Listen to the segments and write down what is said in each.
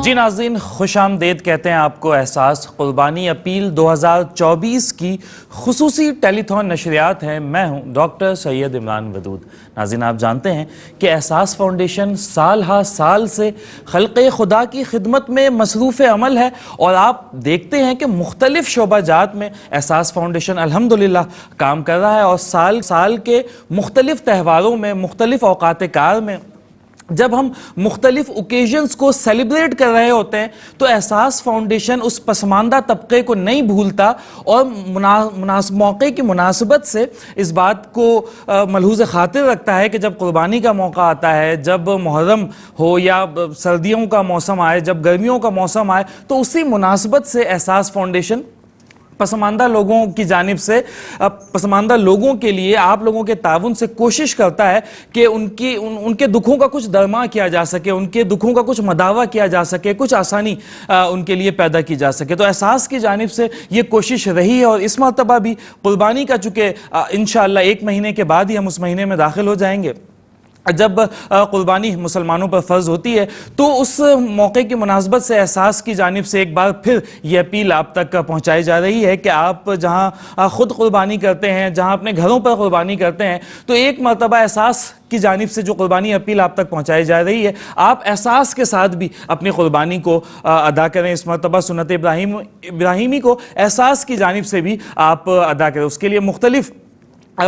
جی ناظرین، خوش آمدید کہتے ہیں آپ کو احساس قربانی اپیل 2024 کی خصوصی ٹیلی تھون نشریات ہیں۔ میں ہوں ڈاکٹر سید عمران ودود۔ ناظرین، آپ جانتے ہیں کہ احساس فاؤنڈیشن سال ہا سال سے خلق خدا کی خدمت میں مصروف عمل ہے، اور آپ دیکھتے ہیں کہ مختلف شعبہ جات میں احساس فاؤنڈیشن الحمدللہ کام کر رہا ہے، اور سال کے مختلف تہواروں میں، مختلف اوقات کار میں جب ہم مختلف اوکیزنز کو سیلیبریٹ کر رہے ہوتے ہیں تو احساس فاؤنڈیشن اس پسماندہ طبقے کو نہیں بھولتا، اور موقع کی مناسبت سے اس بات کو ملحوظ خاطر رکھتا ہے کہ جب قربانی کا موقع آتا ہے، جب محرم ہو یا سردیوں کا موسم آئے، جب گرمیوں کا موسم آئے، تو اسی مناسبت سے احساس فاؤنڈیشن پسماندہ لوگوں کی جانب سے، پسماندہ لوگوں کے لیے آپ لوگوں کے تعاون سے کوشش کرتا ہے کہ ان کے دکھوں کا کچھ درما کیا جا سکے، ان کے دکھوں کا کچھ مداوع کیا جا سکے، کچھ آسانی ان کے لیے پیدا کی جا سکے۔ تو احساس کی جانب سے یہ کوشش رہی ہے، اور اس مرتبہ بھی قربانی کا چونکہ انشاءاللہ 1 مہینے کے بعد ہی ہم اس مہینے میں داخل ہو جائیں گے جب قربانی مسلمانوں پر فرض ہوتی ہے، تو اس موقع کی مناسبت سے احساس کی جانب سے ایک بار پھر یہ اپیل آپ تک پہنچائی جا رہی ہے کہ آپ جہاں خود قربانی کرتے ہیں، جہاں اپنے گھروں پر قربانی کرتے ہیں، تو ایک مرتبہ احساس کی جانب سے جو قربانی اپیل آپ تک پہنچائی جا رہی ہے، آپ احساس کے ساتھ بھی اپنی قربانی کو ادا کریں۔ اس مرتبہ سنت ابراہیمی کو احساس کی جانب سے بھی آپ ادا کریں۔ اس کے لیے مختلف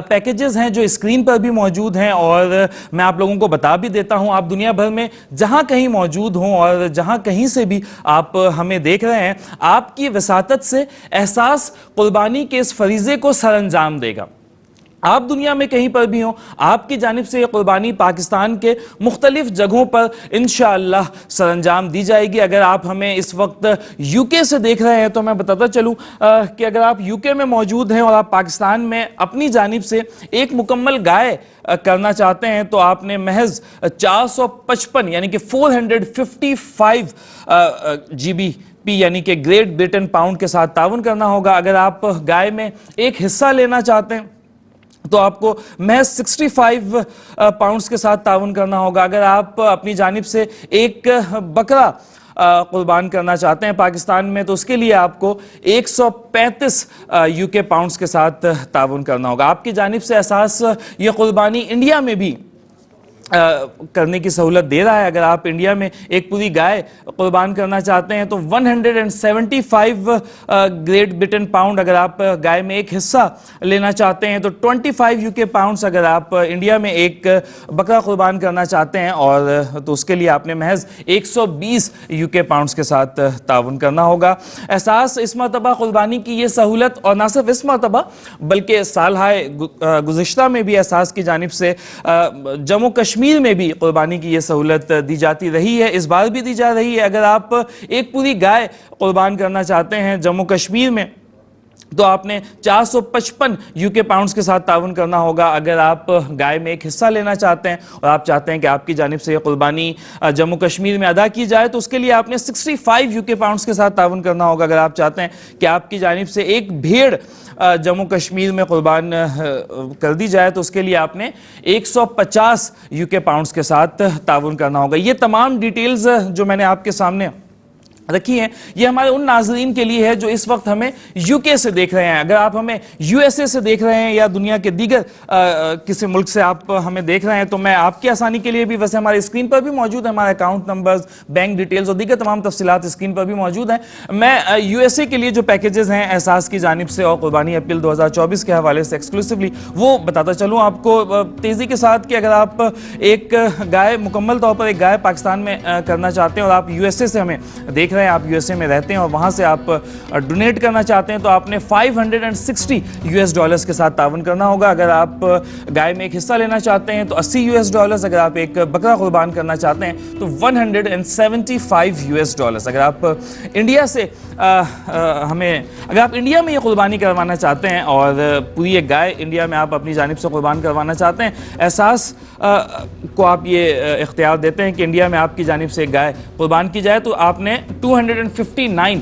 پیکیجز ہیں جو اسکرین پر بھی موجود ہیں، اور میں آپ لوگوں کو بتا بھی دیتا ہوں، آپ دنیا بھر میں جہاں کہیں موجود ہوں اور جہاں کہیں سے بھی آپ ہمیں دیکھ رہے ہیں، آپ کی وساطت سے احساس قربانی کے اس فریضے کو سر انجام دے گا۔ آپ دنیا میں کہیں پر بھی ہوں، آپ کی جانب سے یہ قربانی پاکستان کے مختلف جگہوں پر انشاءاللہ سر انجام دی جائے گی۔ اگر آپ ہمیں اس وقت یو کے سے دیکھ رہے ہیں تو میں بتاتا چلوں کہ اگر آپ یو کے میں موجود ہیں اور آپ پاکستان میں اپنی جانب سے ایک مکمل گائے کرنا چاہتے ہیں، تو آپ نے محض 455 یعنی کہ 455 GB یعنی کہ گریٹ بریٹن پاؤنڈ کے ساتھ تعاون کرنا ہوگا۔ اگر آپ گائے میں ایک حصہ لینا چاہتے ہیں تو آپ کو محض 65 پاؤنڈز کے ساتھ تعاون کرنا ہوگا۔ اگر آپ اپنی جانب سے ایک بکرا قربان کرنا چاہتے ہیں پاکستان میں، تو اس کے لیے آپ کو 135 UK پاؤنڈز کے ساتھ تعاون کرنا ہوگا۔ آپ کی جانب سے احساس یہ قربانی انڈیا میں بھی کرنے کی سہولت دے رہا ہے۔ اگر آپ انڈیا میں ایک پوری گائے قربان کرنا چاہتے ہیں تو 175 گریٹ بریٹن پاؤنڈ، اگر آپ گائے میں ایک حصہ لینا چاہتے ہیں تو 25 UK پاؤنڈز، اگر آپ انڈیا میں ایک بکرا قربان کرنا چاہتے ہیں اور تو اس کے لیے آپ نے محض 120 UK پاؤنڈز کے ساتھ تعاون کرنا ہوگا۔ احساس اس مرتبہ قربانی کی یہ سہولت، اور نہ صرف اس مرتبہ بلکہ سالہائے گزشتہ میں بھی احساس کی جانب سے جموں کشمیر میں بھی قربانی کی یہ سہولت دی جاتی رہی ہے، اس بار بھی دی جا رہی ہے۔ اگر آپ ایک پوری گائے قربان کرنا چاہتے ہیں جموں کشمیر میں تو آپ نے 455 UK پاؤنڈز کے ساتھ تعاون کرنا ہوگا۔ اگر آپ گائے میں ایک حصہ لینا چاہتے ہیں اور آپ چاہتے ہیں کہ آپ کی جانب سے یہ قربانی جموں کشمیر میں ادا کی جائے، تو اس کے لیے آپ نے 65 UK پاؤنڈز کے ساتھ تعاون کرنا ہوگا۔ اگر آپ چاہتے ہیں کہ آپ کی جانب سے ایک بھیڑ جموں کشمیر میں قربان کر دی جائے، تو اس کے لیے آپ نے 150 UK پاؤنڈز کے ساتھ تعاون کرنا ہوگا۔ یہ تمام ڈیٹیلز جو میں نے آپ کے سامنے رکھی ہیں، یہ ہمارے ان ناظرین کے لیے ہے جو اس وقت ہمیں یو کے سے دیکھ رہے ہیں۔ اگر آپ ہمیں یو ایس اے سے دیکھ رہے ہیں یا دنیا کے دیگر کسی ملک سے آپ ہمیں دیکھ رہے ہیں، تو میں آپ کی آسانی کے لیے بھی، ویسے ہمارے اسکرین پر بھی موجود ہے ہمارے اکاؤنٹ نمبرز، بینک ڈیٹیلز اور دیگر تمام تفصیلات اسکرین پر بھی موجود ہیں۔ میں یو ایس اے کے لیے جو پیکیجز ہیں احساس کی جانب سے اور قربانی اپیل 2024 کے حوالے سے ایکسکلوسیولی، وہ بتاتا چلوں آپ کو تیزی کے ساتھ کہ اگر آپ ایک گائے مکمل طور پر ایک گائے پاکستان میں کرنا چاہتے ہیں اور آپ یو ایس اے سے ہمیں دیکھ رہے ہیں، آپ یو ایس اے میں رہتے ہیں اور وہاں سے آپ ڈونیٹ کرنا چاہتے ہیں، تو آپ نے $560 کے ساتھ تعاون کرنا ہوگا۔ اگر آپ گائے میں ایک حصہ لینا چاہتے ہیں تو $80، اگر آپ ایک بکرا قربان کرنا چاہتے ہیں تو $175۔ اگر آپ انڈیا سے اگر آپ انڈیا میں یہ قربانی کروانا چاہتے ہیں اور پوری ایک گائے انڈیا میں آپ اپنی جانب سے قربان کروانا چاہتے ہیں، احساس کو آپ یہ اختیار دیتے ہیں کہ انڈیا میں آپ کی جانب سے ایک گائے قربان کی جائے، تو آپ نے 259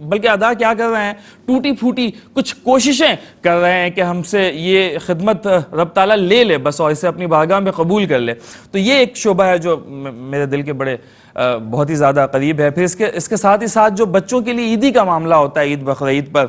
بلکہ ادا کیا کر رہے ہیں, ٹوٹی پھوٹی کچھ کوششیں کر رہے ہیں کہ ہم سے یہ خدمت رب تعالیٰ لے لے بس اور اسے اپنی بارگاہ میں قبول کر لے. تو یہ ایک شعبہ ہے جو میرے دل کے بڑے بہت ہی زیادہ قریب ہے. پھر اس کے ساتھ ہی ساتھ جو بچوں کے لیے عیدی کا معاملہ ہوتا ہے عید بقرعید پر,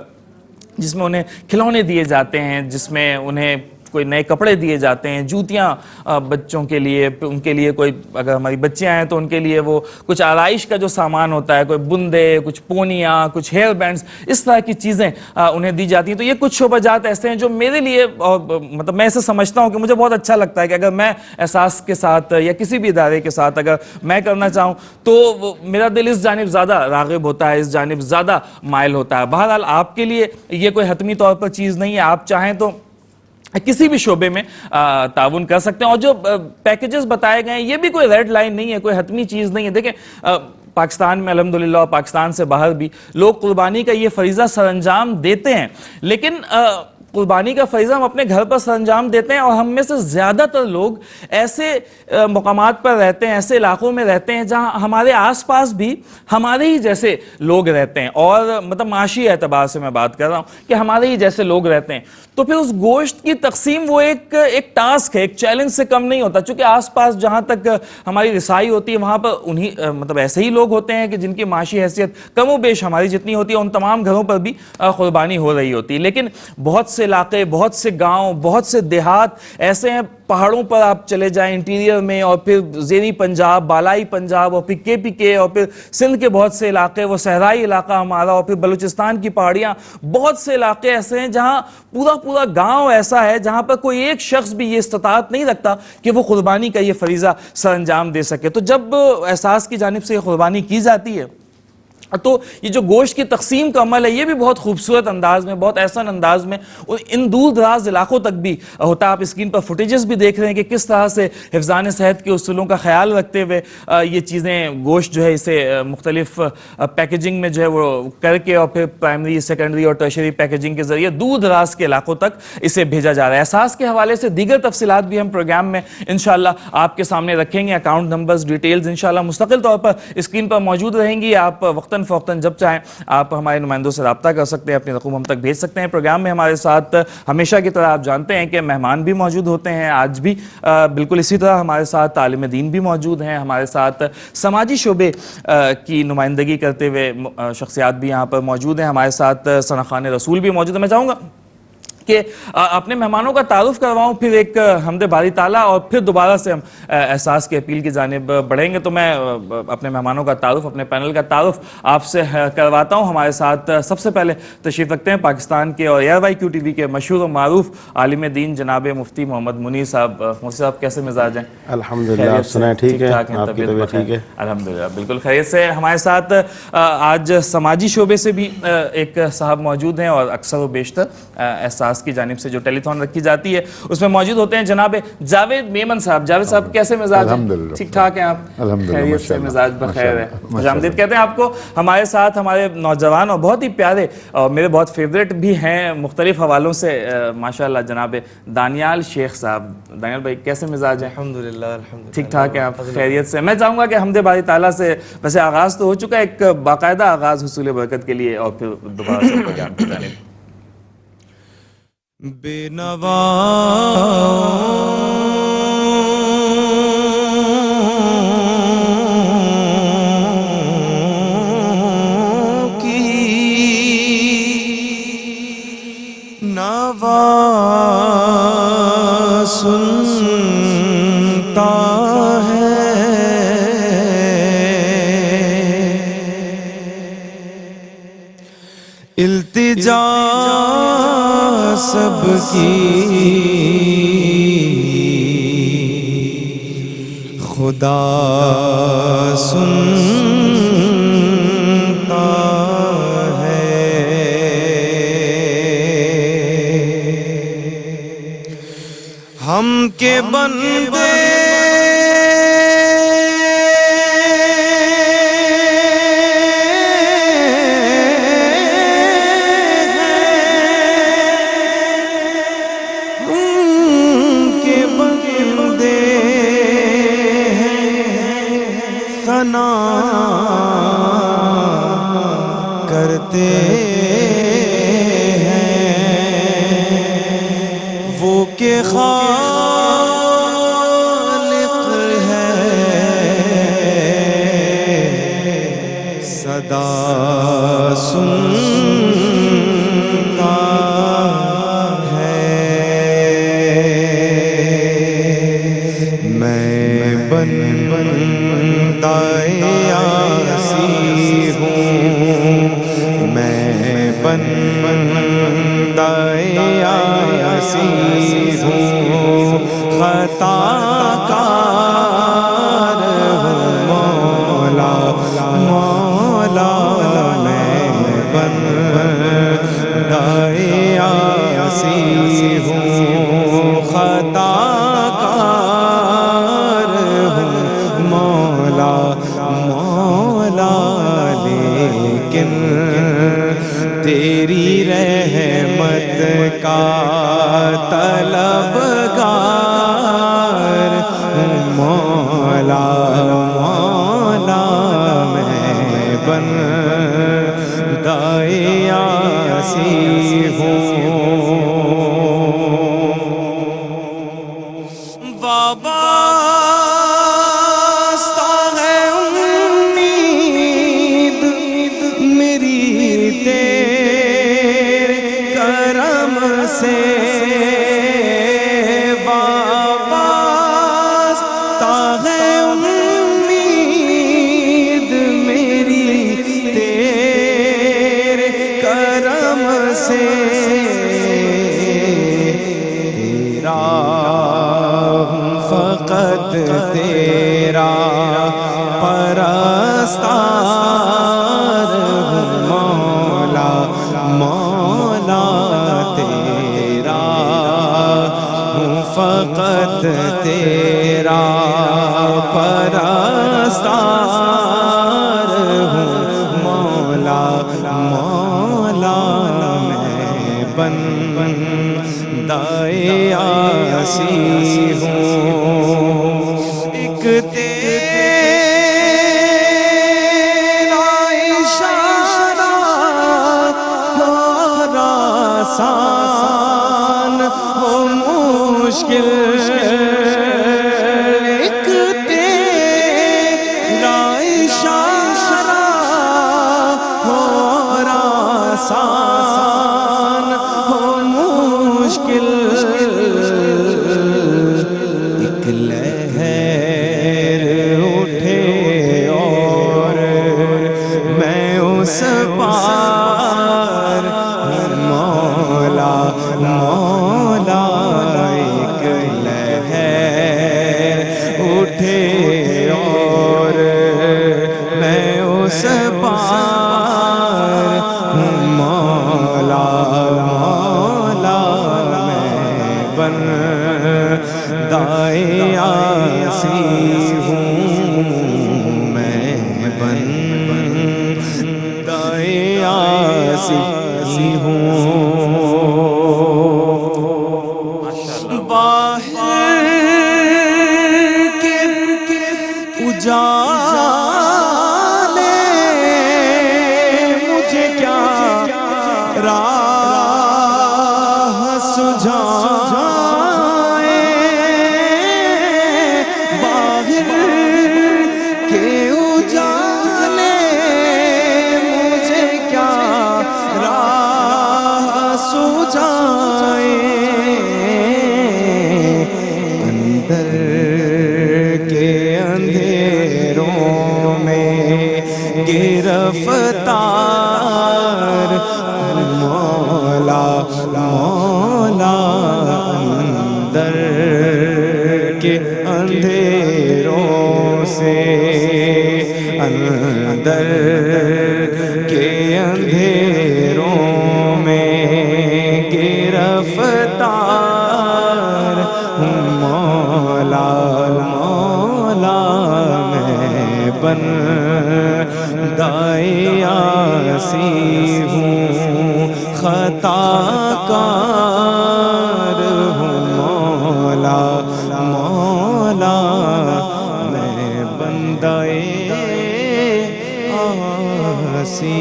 جس میں انہیں کھلونے دیے جاتے ہیں, جس میں انہیں کوئی نئے کپڑے دیے جاتے ہیں, جوتیاں بچوں کے لیے, ان کے لیے کوئی اگر ہماری بچیاں ہیں تو ان کے لیے وہ کچھ آرائش کا جو سامان ہوتا ہے, کوئی بندے, کچھ پونیاں, کچھ ہیئر بینڈز, اس طرح کی چیزیں انہیں دی جاتی ہیں. تو یہ کچھ شعبہ جات ایسے ہیں جو میرے لیے مطلب میں اسے سمجھتا ہوں کہ مجھے بہت اچھا لگتا ہے کہ اگر میں احساس کے ساتھ یا کسی بھی ادارے کے ساتھ اگر میں کرنا چاہوں تو میرا دل اس جانب زیادہ راغب ہوتا ہے, اس جانب زیادہ مائل ہوتا ہے. بہرحال آپ کے لیے یہ کوئی حتمی طور پر چیز نہیں ہے, آپ چاہیں تو کسی بھی شعبے میں تعاون کر سکتے ہیں. اور جو پیکیجز بتائے گئے ہیں یہ بھی کوئی ریڈ لائن نہیں ہے, کوئی حتمی چیز نہیں ہے. دیکھیں پاکستان میں الحمدللہ اور پاکستان سے باہر بھی لوگ قربانی کا یہ فریضہ سر انجام دیتے ہیں, لیکن قربانی کا فریضہ ہم اپنے گھر پر سر انجام دیتے ہیں, اور ہم میں سے زیادہ تر لوگ ایسے مقامات پر رہتے ہیں, ایسے علاقوں میں رہتے ہیں جہاں ہمارے آس پاس بھی ہمارے ہی جیسے لوگ رہتے ہیں, اور مطلب معاشی اعتبار سے میں بات کر رہا ہوں کہ ہمارے ہی جیسے لوگ رہتے ہیں. تو پھر اس گوشت کی تقسیم وہ ایک ٹاسک ہے, ایک چیلنج سے کم نہیں ہوتا, چونکہ آس پاس جہاں تک ہماری رسائی ہوتی ہے وہاں پر انہی مطلب ایسے ہی لوگ ہوتے ہیں کہ جن کی معاشی حیثیت کم و بیش ہماری جتنی ہوتی ہے, ان تمام گھروں پر بھی قربانی ہو رہی ہوتی ہے. لیکن بہت سے علاقے, بہت سے گاؤں, بہت سے دیہات ایسے ہیں, پہاڑوں پر آپ چلے جائیں انٹیریئر میں, اور پھر زیریں پنجاب, بالائی پنجاب, اور پھر کے, اور پھر سندھ کے بہت سے علاقے, وہ صحرائی علاقہ ہمارا, اور پھر بلوچستان کی پہاڑیاں, بہت سے علاقے ایسے ہیں جہاں پورا گاؤں ایسا ہے جہاں پر کوئی ایک شخص بھی یہ استطاعت نہیں رکھتا کہ وہ قربانی کا یہ فریضہ سر انجام دے سکے. تو جب احساس کی جانب سے یہ قربانی کی جاتی ہے تو یہ جو گوشت کی تقسیم کا عمل ہے یہ بھی بہت خوبصورت انداز میں, بہت احسن انداز میں ان دور دراز علاقوں تک بھی ہوتا ہے. آپ اسکرین پر فوٹیجز بھی دیکھ رہے ہیں کہ کس طرح سے حفظان صحت کے اصولوں کا خیال رکھتے ہوئے یہ چیزیں, گوشت جو ہے اسے مختلف پیکیجنگ میں جو ہے وہ کر کے, اور پھر پرائمری, سیکنڈری اور ٹرشری پیکیجنگ کے ذریعے دور دراز کے علاقوں تک اسے بھیجا جا رہا ہے. احساس کے حوالے سے دیگر تفصیلات بھی ہم پروگرام میں انشاءاللہ آپ کے سامنے رکھیں گے. اکاؤنٹ نمبرز, ڈیٹیلز انشاءاللہ مستقل طور پر اسکرین پر موجود رہیں گی. آپ وقتاً فوقتاً جب چاہیں آپ ہمارے نمائندوں سے رابطہ کر سکتے ہیں, اپنی رقم ہم تک بھیج سکتے ہیں. پروگرام میں ہمارے ساتھ ہمیشہ کی طرح آپ جانتے ہیں کہ مہمان بھی موجود ہوتے ہیں. آج بھی بالکل اسی طرح ہمارے ساتھ عالم دین بھی موجود ہیں, ہمارے ساتھ سماجی شعبے کی نمائندگی کرتے ہوئے شخصیات بھی یہاں پر موجود ہیں, ہمارے ساتھ ثناخوان رسول بھی موجود ہیں. میں چاہوں گا کہ اپنے مہمانوں کا تعارف کرواؤں, پھر ایک حمد باری تعالیٰ, اور پھر دوبارہ سے ہم احساس کی اپیل کی جانب بڑھیں گے. تو میں اپنے مہمانوں کا تعارف, اپنے پینل کا تعارف آپ سے کرواتا ہوں. ہمارے ساتھ سب سے پہلے تشریف رکھتے ہیں پاکستان کے اور ARYQ TV کے مشہور و معروف عالم دین جناب مفتی محمد منیر صاحب. مفتی صاحب کیسے مزاج ہیں؟ الحمدللہ, آپ سنائیں ٹھیک ہے, آپ کی طبیعت ٹھیک ہے؟ الحمدللہ بالکل خیریت سے. ہمارے ساتھ آج سماجی شعبے سے بھی ایک صاحب موجود ہیں, اور اکثر و بیشتر احساس کی جانب سے جو ٹیلی تھون رکھی جاتی ہے اس میں موجود ہوتے ہیں جناب جاوید میمن صاحب. جاوید صاحب کیسے مزاج ہیں؟ ٹھیک ٹھاک ہیں آپ؟ خیریت سے, مزاج بخیر ہے. خوش آمدید کہتے ہیں آپ کو. ہمارے ساتھ ہمارے نوجوان اور بہت ہی پیارے اور میرے بہت فیوریٹ بھی ہیں مختلف حوالوں سے ماشاءاللہ, جناب دانیال شیخ صاحب. دانیال بھائی کیسے مزاج ہیں؟ الحمدللہ ٹھیک ٹھاک ہیں آپ؟ خیریت سے. میں چاہوں گا کہ حمد باری تعالیٰ سے ویسے آغاز تو ہو چکا ہے, ایک باقاعدہ آغاز حصول برکت کے لیے, اور پھر دوبارہ سے پروگرام کی جانب. بے نوا کی نوا سنتا ہے, التجا سب کی خدا سنتا ہے. ہم کے بندے کرتے ہیں وہ کہ خالق ہے صدا سنتا ہے میں بندہ عاصی ہوں میں بندہ عاصی ہوں خطا کار ہوں مولا مولا میں بندہ عاصی ہوں خطا کار ہوں مولا مولا لیکن تیری رحمت کا طلبگار ہوں مولا مولا میں بندہ عاصی ہوں وابستہ ہے امید میری تیرے کرم سے وابستہ ہے امید میری تیرے کرم سے تیرا فقط تیرا پرستار ہوں مولا مولا تیرا ہوں فقط تیرا پرستار ہوں مولا مولا میں بندہ عاصی ہوں ایک تیرا اشارہ اور آسان ہو مشکل ایک تیرا اشارہ اور آسان ہو مشکل ایک لہر اٹھے اور میں اس پار مولا مولا ایک لہر اٹھے اور میں اس پار مولا مولا میں بندہ عاصی ہوں میں بندہ عاصی ہوں باہر کے اجالے مجھے کیا راہ سجھائے باہر کے اجالے مجھے کیا راہ سجھائے اندر کے اندھیروں میں گرفتار مولا مولا اندر کے اندھیروں سے اندر کے اندھیروں میں گرفتار مولا مولا میں بندہ عاصی ہوں خطا کار ہوں مولا مولا میں بندہ عاصی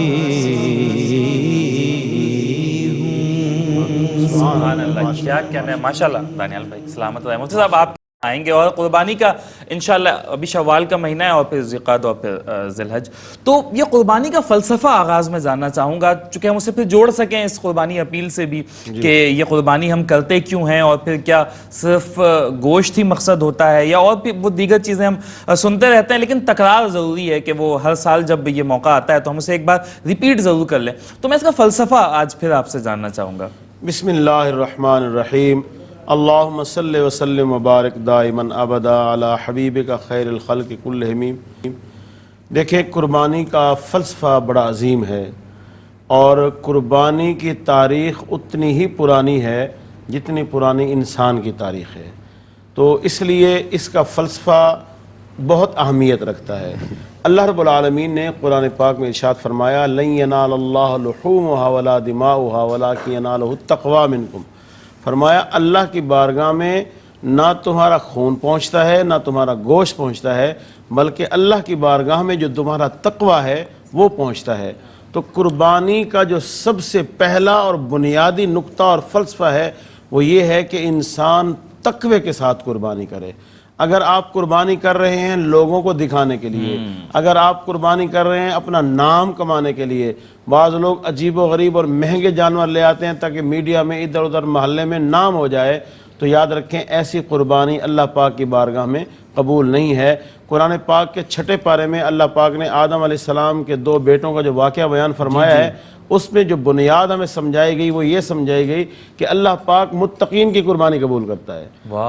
کیا کہنا ہے ماشاءاللہ دانیال بھائی، سلامت رہے. مفتی صاحب آپ آئیں گے اور قربانی کا انشاءاللہ ابھی شوال کا مہینہ ہے اور پھر ذوالقعدہ اور پھر ذی الحج، تو یہ قربانی کا فلسفہ آغاز میں جاننا چاہوں گا، چونکہ ہم اسے پھر جوڑ سکیں اس قربانی اپیل سے بھی کہ یہ قربانی ہم کرتے کیوں ہیں، اور پھر کیا صرف گوشت ہی مقصد ہوتا ہے یا اور بھی وہ دیگر چیزیں ہم سنتے رہتے ہیں، لیکن تکرار ضروری ہے کہ وہ ہر سال جب یہ موقع آتا ہے تو ہم اسے ایک بار ریپیٹ ضرور کر لیں. تو میں اس کا فلسفہ آج پھر آپ سے جاننا چاہوں گا. بسم اللہ الرحمن الرحیم. اللہم صلی وسلم وبارک دائما ابدا علی حبیبک خیر الخلق کلہم. دیکھیں قربانی کا فلسفہ بڑا عظیم ہے اور قربانی کی تاریخ اتنی ہی پرانی ہے جتنی پرانی انسان کی تاریخ ہے، تو اس لیے اس کا فلسفہ بہت اہمیت رکھتا ہے. اللہ رب العالمین نے قرآن پاک میں ارشاد فرمایا لن ینال اللہ لحومها ولا دماؤها ولکن ینالہ التقوی منکم. فرمایا اللہ کی بارگاہ میں نہ تمہارا خون پہنچتا ہے نہ تمہارا گوشت پہنچتا ہے، بلکہ اللہ کی بارگاہ میں جو تمہارا تقوی ہے وہ پہنچتا ہے. تو قربانی کا جو سب سے پہلا اور بنیادی نقطہ اور فلسفہ ہے وہ یہ ہے کہ انسان تقوی کے ساتھ قربانی کرے. اگر آپ قربانی کر رہے ہیں لوگوں کو دکھانے کے لیے، اگر آپ قربانی کر رہے ہیں اپنا نام کمانے کے لیے، بعض لوگ عجیب و غریب اور مہنگے جانور لے آتے ہیں تاکہ میڈیا میں ادھر ادھر محلے میں نام ہو جائے، تو یاد رکھیں ایسی قربانی اللہ پاک کی بارگاہ میں قبول نہیں ہے. قرآن پاک کے 6 پارے میں اللہ پاک نے آدم علیہ السلام کے 2 بیٹوں کا جو واقعہ بیان فرمایا ہے، اس میں جو بنیاد ہمیں سمجھائی گئی وہ یہ سمجھائی گئی کہ اللہ پاک متقین کی قربانی قبول کرتا ہے.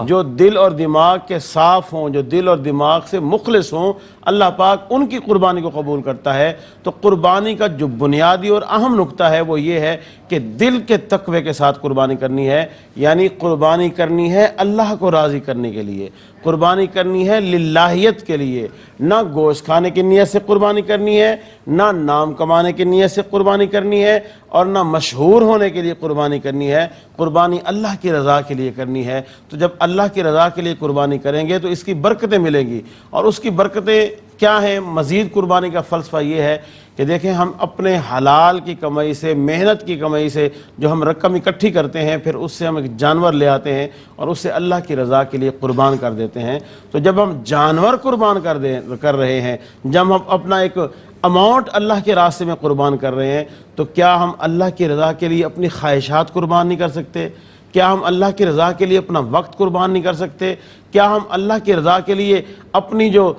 جو دل اور دماغ کے صاف ہوں، جو دل اور دماغ سے مخلص ہوں، اللہ پاک ان کی قربانی کو قبول کرتا ہے. تو قربانی کا جو بنیادی اور اہم نقطہ ہے وہ یہ ہے کہ دل کے تقوی کے ساتھ قربانی کرنی ہے. یعنی قربانی کرنی ہے اللہ کو راضی کرنے کے لیے، قربانی کرنی ہے للہیت کے لیے، نہ گوشت کھانے کی نیت سے قربانی کرنی ہے، نہ نام کمانے کی نیت سے قربانی کرنی ہے، اور نہ مشہور ہونے کے لیے قربانی کرنی ہے. قربانی اللہ کی رضا کے لیے کرنی ہے. تو جب اللہ کی رضا کے لیے قربانی کریں گے تو اس کی برکتیں ملیں گی. اور اس کی برکتیں کیا ہیں؟ مزید قربانی کا فلسفہ یہ ہے کہ دیکھیں ہم اپنے حلال کی کمائی سے، محنت کی کمائی سے جو ہم رقم اکٹھی کرتے ہیں، پھر اس سے ہم ایک جانور لے آتے ہیں اور اسے اللہ کی رضا کے لیے قربان کر دیتے ہیں. تو جب ہم جانور قربان کر رہے ہیں، جب ہم اپنا ایک اماؤنٹ اللہ کے راستے میں قربان کر رہے ہیں، تو کیا ہم اللہ کی رضا کے لیے اپنی خواہشات قربان نہیں کر سکتے؟ کیا ہم اللہ کی رضا کے لیے اپنا وقت قربان نہیں کر سکتے؟ کیا ہم اللہ کی رضا کے لیے اپنی جو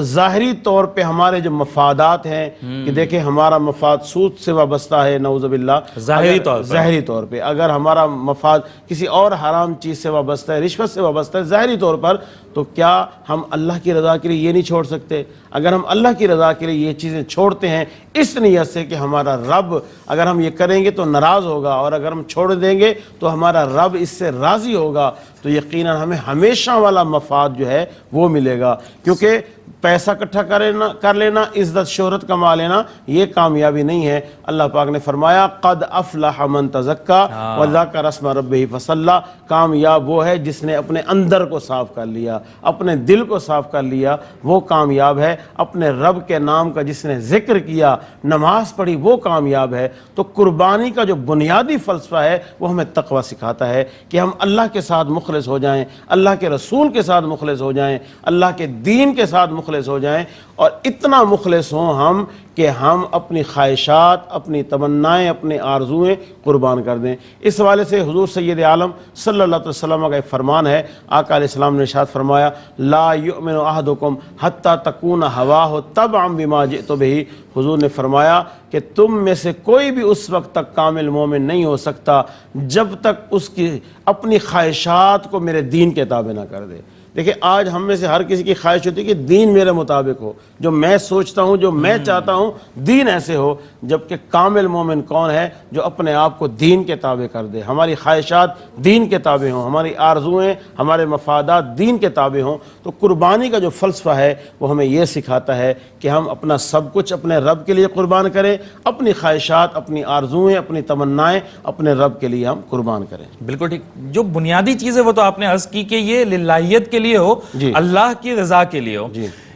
ظاہری طور پہ ہمارے جو مفادات ہیں کہ دیکھیں ہمارا مفاد سود سے وابستہ ہے، نعوذ باللہ، ظاہری طور پہ اگر ہمارا مفاد کسی اور حرام چیز سے وابستہ ہے، رشوت سے وابستہ ہے ظاہری طور پر، تو کیا ہم اللہ کی رضا کے لیے یہ نہیں چھوڑ سکتے؟ اگر ہم اللہ کی رضا کے لیے یہ چیزیں چھوڑتے ہیں اس نیت سے کہ ہمارا رب اگر ہم یہ کریں گے تو ناراض ہوگا، اور اگر ہم چھوڑ دیں گے تو ہمارا رب اس سے راضی ہوگا، تو یقیناً ہمیں ہمیشہ والا مفاد جو ہے وہ ملے گا. کیونکہ پیسہ اکٹھا کر لینا، عزت شہرت کما لینا، یہ کامیابی نہیں ہے. اللہ پاک نے فرمایا قد افلح من تزکا وذکر اسم ربہ فصلی. کامیاب وہ ہے جس نے اپنے اندر کو صاف کر لیا، اپنے دل کو صاف کر لیا، وہ کامیاب ہے. اپنے رب کے نام کا جس نے ذکر کیا، نماز پڑھی، وہ کامیاب ہے. تو قربانی کا جو بنیادی فلسفہ ہے وہ ہمیں تقوی سکھاتا ہے کہ ہم اللہ کے ساتھ مخلص ہو جائیں، اللہ کے رسول کے ساتھ مخلص ہو جائیں، اللہ کے دین کے ساتھ مخلص ہو جائیں، اور اتنا مخلص ہوں ہم کہ ہم اپنی خواہشات، اپنی تمنائیں، اپنی آرزویں قربان کر دیں. اس حوالے سے حضور سید عالم صلی اللہ علیہ وسلم کا ایک فرمان ہے. آقا علیہ السلام نے ارشاد فرمایا لا یؤمن احدکم حتی تکون ہواہ تبعا بما جئت بہ. حضور نے فرمایا کہ تم میں سے کوئی بھی اس وقت تک کامل مومن نہیں ہو سکتا جب تک اس کی اپنی خواہشات کو میرے دین کے تابع نہ کر دے. دیکھیں آج ہم میں سے ہر کسی کی خواہش ہوتی ہے کہ دین میرے مطابق ہو، جو میں سوچتا ہوں، جو میں چاہتا ہوں دین ایسے ہو. جبکہ کامل مومن کون ہے؟ جو اپنے آپ کو دین کے تابع کر دے، ہماری خواہشات دین کے تابع ہوں، ہماری آرزویں، ہمارے مفادات دین کے تابع ہوں. تو قربانی کا جو فلسفہ ہے وہ ہمیں یہ سکھاتا ہے کہ ہم اپنا سب کچھ اپنے رب کے لیے قربان کریں، اپنی خواہشات، اپنی آرزویں، اپنی تمنائیں اپنے رب کے لیے ہم قربان کریں. بالکل ٹھیک. جو بنیادی چیز ہے وہ تو آپ نے عرض کی کہ یہ للہیت کے لیے ہو، اللہ کی رضا کے لیے ہو.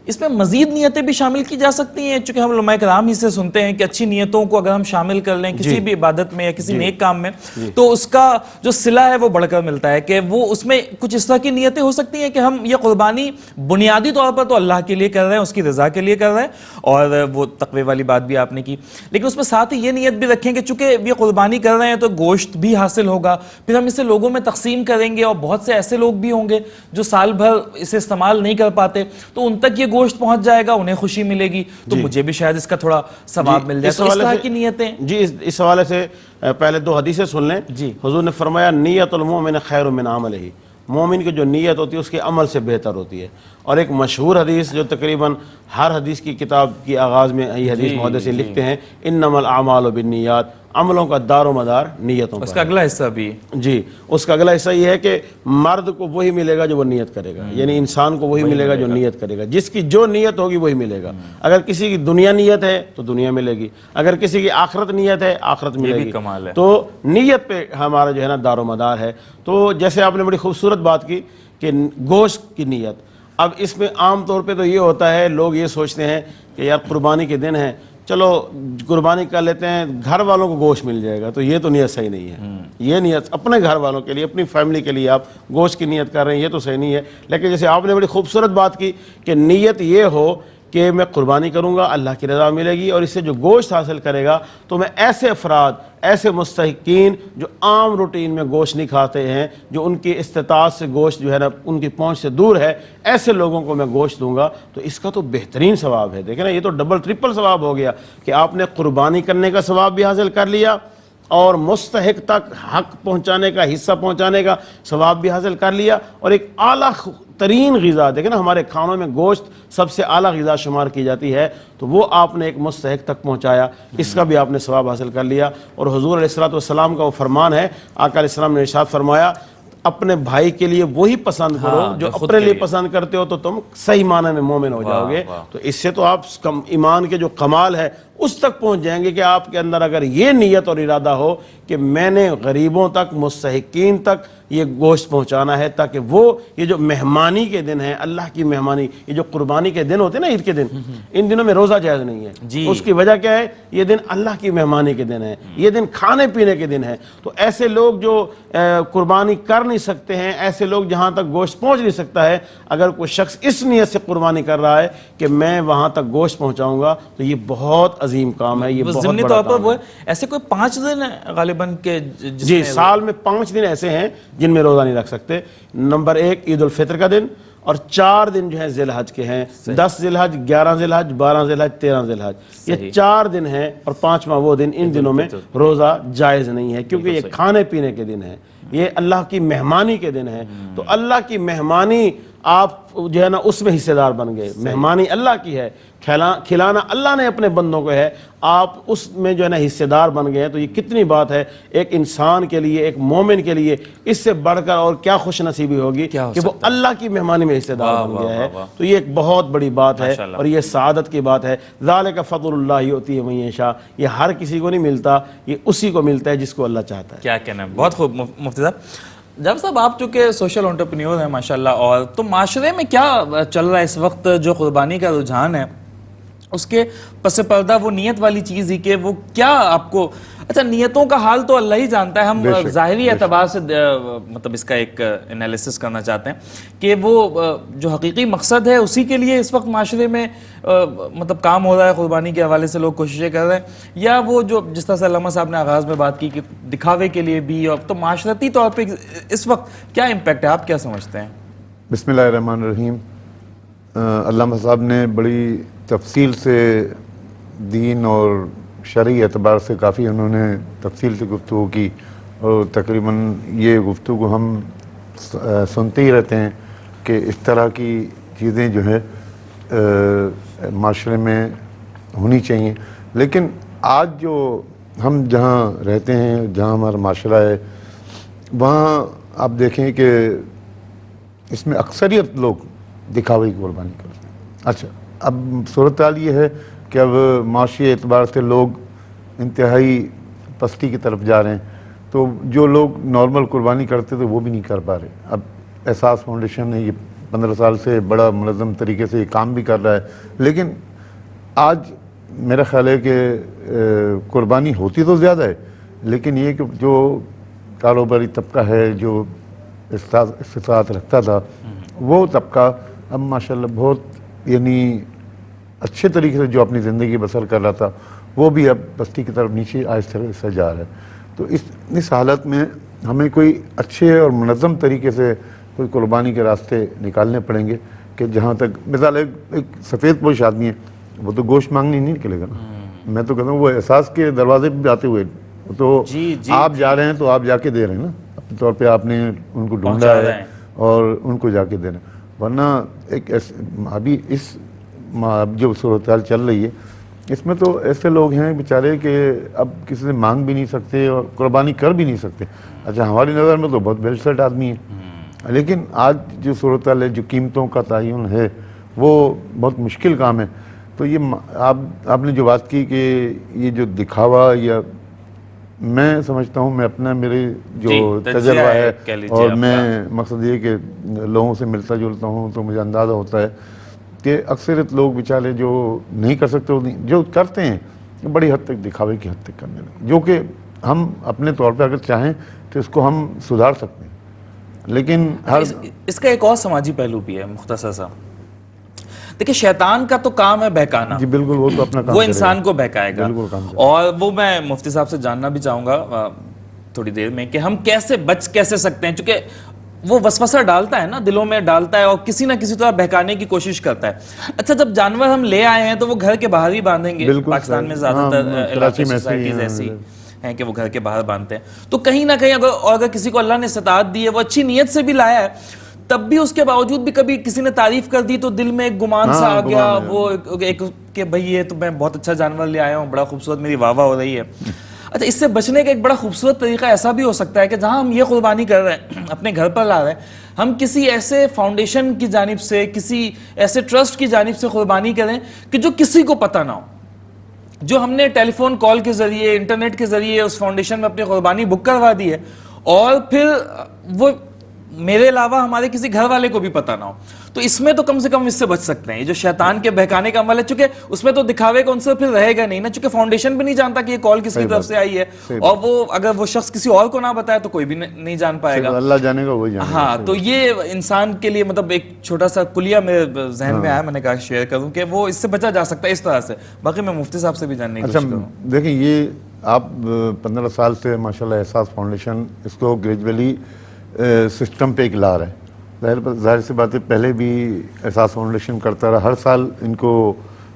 اس میں مزید نیتیں بھی شامل کی جا سکتی ہیں؟ چونکہ ہم علماء کرام ہی سے سنتے ہیں کہ اچھی نیتوں کو اگر ہم شامل کر لیں کسی بھی عبادت میں یا کسی نیک کام میں تو اس کا جو صلہ ہے وہ بڑھ کر ملتا ہے، کہ وہ اس میں کچھ اس طرح کی نیتیں ہو سکتی ہیں کہ ہم یہ قربانی بنیادی طور پر تو اللہ کے لیے کر رہے ہیں، اس کی رضا کے لیے کر رہے ہیں، اور وہ تقوی والی بات بھی آپ نے کی، لیکن اس میں ساتھ ہی یہ نیت بھی رکھیں کہ چونکہ یہ قربانی کر رہے ہیں تو گوشت بھی حاصل ہوگا، پھر ہم اسے لوگوں میں تقسیم کریں گے، اور بہت سے ایسے لوگ بھی ہوں گے جو سال بھر اسے استعمال نہیں کر پاتے، تو ان تک یہ گوشت پہنچ جائے گا، انہیں خوشی ملے گی، تو مجھے بھی شاید اس کا تھوڑا ثواب مل جائے۔ تو اس طرح کی نیتیں جی اس حوالے سے پہلے 2 حدیثیں سن لیں۔ حضور نے فرمایا نیت المومن خیر من عملہ، مومن کی جو نیت ہوتی ہے اس کے عمل سے بہتر ہوتی ہے۔ اور ایک مشہور حدیث جو تقریباً ہر حدیث کی کتاب کی آغاز میں یہ حدیث محدثین لکھتے ہیں، انما الاعمال بالنیات، عملوں کا دار و مدار نیتوں پر۔ اس کا اگلا حصہ بھی جی اس کا اگلا حصہ یہ ہے کہ مرد کو وہی ملے گا جو وہ نیت کرے گا، یعنی انسان کو وہی ملے گا جو نیت کرے گا، جس کی جو نیت ہوگی وہی ملے گا۔ اگر کسی کی دنیا نیت ہے تو دنیا ملے گی، اگر کسی کی آخرت نیت ہے آخرت ملے گی۔ کمال ہے۔ تو نیت پہ ہمارا جو ہے نا دار و مدار ہے۔ تو جیسے آپ نے بڑی خوبصورت بات کی کہ گوشت کی نیت، اب اس میں عام طور پہ تو یہ ہوتا ہے لوگ یہ سوچتے ہیں کہ یار قربانی کے دن ہے، چلو قربانی کر لیتے ہیں، گھر والوں کو گوشت مل جائے گا، تو یہ تو نیت صحیح نہیں ہے۔ یہ نیت اپنے گھر والوں کے لیے، اپنی فیملی کے لیے آپ گوشت کی نیت کر رہے ہیں، یہ تو صحیح نہیں ہے۔ لیکن جیسے آپ نے بڑی خوبصورت بات کی کہ نیت یہ ہو کہ میں قربانی کروں گا، اللہ کی رضا ملے گی، اور اس سے جو گوشت حاصل کرے گا تو میں ایسے افراد، ایسے مستحقین جو عام روٹین میں گوشت نہیں کھاتے ہیں، جو ان کی استطاعت سے گوشت جو ہے نا ان کی پہنچ سے دور ہے، ایسے لوگوں کو میں گوشت دوں گا، تو اس کا تو بہترین ثواب ہے۔ دیکھیں نا، یہ تو ڈبل ٹرپل ثواب ہو گیا کہ آپ نے قربانی کرنے کا ثواب بھی حاصل کر لیا، اور مستحق تک حق پہنچانے کا، حصہ پہنچانے کا ثواب بھی حاصل کر لیا، اور ایک اعلیٰ ترین غذا، دیکھیں نا ہمارے کھانوں میں گوشت سب سے اعلیٰ غذا شمار کی جاتی ہے، تو وہ آپ نے ایک مستحق تک پہنچایا، اس کا بھی آپ نے ثواب حاصل کر لیا۔ اور حضور علیہ الصلوۃ والسلام کا وہ فرمان ہے، آقا علیہ السلام نے ارشاد فرمایا اپنے بھائی کے لیے وہی پسند کرو جو اپنے لیے پسند کرتے ہو، تو تم صحیح معنی میں مومن ہو جاؤ گے۔ تو اس سے تو آپ ایمان کے جو کمال ہے اس تک پہنچ جائیں گے کہ آپ کے اندر اگر یہ نیت اور ارادہ ہو کہ میں نے غریبوں تک، مستحقین تک یہ گوشت پہنچانا ہے، تاکہ وہ یہ جو مہمانی کے دن ہے، اللہ کی مہمانی، یہ جو قربانی کے دن ہوتے ہیں نا، عید کے دن، ان دنوں میں روزہ جائز نہیں ہے۔ اس کی وجہ کیا ہے؟ یہ دن اللہ کی مہمانی کے دن ہے، یہ دن کھانے پینے کے دن ہے۔ تو ایسے لوگ جو قربانی کر نہیں سکتے ہیں، ایسے لوگ جہاں تک گوشت پہنچ نہیں سکتا ہے، اگر کوئی شخص اس نیت سے قربانی کر رہا ہے کہ میں وہاں تک گوشت پہنچاؤں گا، تو یہ بہت عظیم کام ہے، یہ بہت ضمنی بڑا طور پر کام وہ ہے۔ ایسے کوئی 5 دن غالباً کے جی سال میں 5 دن ایسے ہیں جن میں روزہ نہیں رکھ سکتے۔ نمبر 1 عید الفطر کا دن، اور 4 دن جو ہیں ذی الحج کے ہیں، 10 ذی الحج، 11 ذی الحج، 12 ذی الحج، 13 ذی الحج، یہ 4 دن ہیں، اور 5واں وہ دن، ان دنوں میں روزہ جائز نہیں ہے، کیونکہ یہ کھانے پینے کے دن ہے، یہ اللہ کی مہمانی کے دن ہے۔ تو اللہ کی مہمانی آپ جو ہے نا اس میں حصے دار بن گئے، مہمانی اللہ کی ہے، کھلانا اللہ نے اپنے بندوں کو ہے، آپ اس میں جو ہے نا حصے دار بن گئے ہیں۔ تو یہ کتنی بات ہے ایک انسان کے لیے، ایک مومن کے لیے، اس سے بڑھ کر اور کیا خوش نصیبی ہوگی کہ وہ اللہ کی مہمانی میں حصے دار بن گیا ہے۔ تو یہ ایک بہت بڑی بات ہے، اور یہ سعادت کی بات ہے۔ ذالک فضل اللہ یؤتیہ من یشاء، یہ ہر کسی کو نہیں ملتا، یہ اسی کو ملتا ہے جس کو اللہ چاہتا ہے۔ کیا کہنا ہے، بہت خوب مفتی صاحب۔ جب صاحب آپ چونکہ سوشل انٹرپرینیور ہیں ماشاءاللہ، اور تو معاشرے میں کیا چل رہا ہے اس وقت؟ جو قربانی کا رجحان ہے اس کے پس پردہ وہ نیت والی چیز ہی کہ وہ کیا آپ کو، اچھا نیتوں کا حال تو اللہ ہی جانتا ہے، ہم ظاہری اعتبار سے مطلب اس کا ایک انالیسس کرنا چاہتے ہیں کہ وہ جو حقیقی مقصد ہے اسی کے لیے اس وقت معاشرے میں مطلب کام ہو رہا ہے، قربانی کے حوالے سے لوگ کوششیں کر رہے ہیں، یا وہ جو جس طرح سے علامہ صاحب نے آغاز میں بات کی کہ دکھاوے کے لیے بھی، اور تو معاشرتی طور پہ اس وقت کیا امپیکٹ ہے، آپ کیا سمجھتے ہیں؟ بسم اللہ الرحمن الرحیم۔ علامہ صاحب نے بڑی تفصیل سے دین اور شرعی اعتبار سے کافی انہوں نے تفصیل سے گفتگو کی، اور تقریباً یہ گفتگو ہم سنتے ہی رہتے ہیں کہ اس طرح کی چیزیں جو ہے معاشرے میں ہونی چاہیے۔ لیکن آج جو ہم جہاں رہتے ہیں، جہاں ہمارا معاشرہ ہے، وہاں آپ دیکھیں کہ اس میں اکثریت لوگ دکھاوے کی قربانی کرتے ہیں۔ اچھا، اب صورتحال یہ ہے کہ اب معاشی اعتبار سے لوگ انتہائی پستی کی طرف جا رہے ہیں، تو جو لوگ نارمل قربانی کرتے تھے وہ بھی نہیں کر پا رہے۔ اب احساس فاؤنڈیشن نے یہ 15 سال سے بڑا منظم طریقے سے یہ کام بھی کر رہا ہے. لیکن آج میرا خیال ہے کہ قربانی ہوتی تو زیادہ ہے، لیکن یہ کہ جو کاروباری طبقہ ہے، جو استطاعت رکھتا تھا، وہ طبقہ اب ماشاءاللہ بہت یعنی اچھے طریقے سے جو اپنی زندگی بسر کر رہا تھا، وہ بھی اب بستی کی طرف نیچے آہستہ آہستہ جا رہا ہے. تو اس حالت میں ہمیں کوئی اچھے اور منظم طریقے سے کوئی قربانی کے راستے نکالنے پڑیں گے کہ جہاں تک مثال ایک سفید پوش آدمی ہے، وہ تو گوشت مانگنے نہیں نکلے گا نا. میں تو کہتا ہوں وہ احساس کے دروازے پہ آتے ہوئے تو آپ جا رہے ہیں تو آپ جا کے دے رہے ہیں نا، اپنے طور پہ آپ نے ان کو ڈھونڈا ہے اور ان کو جا کے دے رہے ہیں. ورنہ ایک ابھی اس جو صورتحال چل رہی ہے، اس میں تو ایسے لوگ ہیں بیچارے کہ اب کسی سے مانگ بھی نہیں سکتے اور قربانی کر بھی نہیں سکتے. اچھا ہماری نظر میں تو بہت ویل سیٹ آدمی ہے، لیکن آج جو صورتحال ہے، جو قیمتوں کا تعین ہے، وہ بہت مشکل کام ہے. تو یہ آپ نے جو بات کی کہ یہ جو دکھاوا، یا میں سمجھتا ہوں، میں اپنا میرے جو تجربہ ہے اور میں مقصد یہ کہ لوگوں سے ملتا جلتا ہوں تو مجھے اندازہ ہوتا ہے کہ اکثریت لوگ بیچارے جو نہیں کر سکتے، جو کرتے ہیں بڑی حد تک دکھاوے کی حد تک کرنے لگے، جو کہ ہم اپنے طور پہ اگر چاہیں تو اس کو ہم سدھار سکتے ہیں. لیکن اس کا ایک اور سماجی پہلو بھی ہے مختصر سا. دیکھیں شیطان کا تو کام ہے بہکانا. جی بالکل، وہ تو اپنا کام وہ انسان کو بہکائے گا. اور وہ میں مفتی صاحب سے جاننا بھی چاہوں گا تھوڑی دیر میں کہ ہم کیسے بچ کیسے سکتے ہیں، چونکہ وہ وسوسہ ڈالتا ہے نا، دلوں میں ڈالتا ہے اور کسی نہ کسی طرح بہکانے کی کوشش کرتا ہے. اچھا جب جانور ہم لے آئے ہیں تو وہ گھر کے باہر ہی باندھیں گے. پاکستان میں زیادہ تر علاقے سوسائٹیز ایسی ہیں کہ وہ گھر کے باہر باندھتے ہیں. تو کہیں نہ کہیں اگر کسی کو اللہ نے استطاعت دی ہے، وہ اچھی نیت سے بھی لایا ہے، تب بھی اس کے باوجود بھی کبھی کسی نے تعریف کر دی تو دل میں ایک گمان سا آ گیا، وہ ایک کہ بھئی یہ تو میں بہت اچھا جانور لے آیا ہوں، بڑا خوبصورت، میری واہ واہ ہو رہی ہے. اچھا اس سے بچنے کا ایک بڑا خوبصورت طریقہ ایسا بھی ہو سکتا ہے کہ جہاں ہم یہ قربانی کر رہے ہیں، اپنے گھر پر لا رہے ہیں، ہم کسی ایسے فاؤنڈیشن کی جانب سے، کسی ایسے ٹرسٹ کی جانب سے قربانی کریں کہ جو کسی کو پتہ نہ ہو، جو ہم نے ٹیلی فون کال کے ذریعے، انٹرنیٹ کے ذریعے اس فاؤنڈیشن میں اپنی قربانی بک کروا دی ہے، اور پھر وہ میرے علاوہ ہمارے کسی گھر والے کو بھی پتہ نہ ہو. تو اس میں تو کم سے کم اس سے بچ سکتے ہیں. یہ جو شیطان کے بہکانے کا عمل ہے، چونکہ اس میں تو دکھاوے کا عنصر پھر رہے گا نہیں نا، چونکہ فاؤنڈیشن بھی نہیں جانتا کہ یہ کال کس کی طرف سے آئی ہے، اور وہ اگر وہ شخص کسی اور کو نہ بتائے تو کوئی بھی نہیں جان پائے گا. اللہ جانے گا، وہی جانے گا. ہاں تو یہ انسان کے لیے مطلب ایک چھوٹا سا کلیہ میرے ذہن میں آیا، میں نے کہا شیئر کروں کہ وہ اس سے بچا جا سکتا ہے اس طرح سے. باقی میں مفتی صاحب سے بھی جاننے کی کوشش کروں. دیکھیں یہ آپ 15 سال سے ماشاءاللہ احساس فاؤنڈیشن اس کو گریجولی سسٹم پہ ایک لا رہا ہے. ظاہر سی بات ہے، پہلے بھی احساس فاؤنڈیشن کرتا رہا، ہر سال ان کو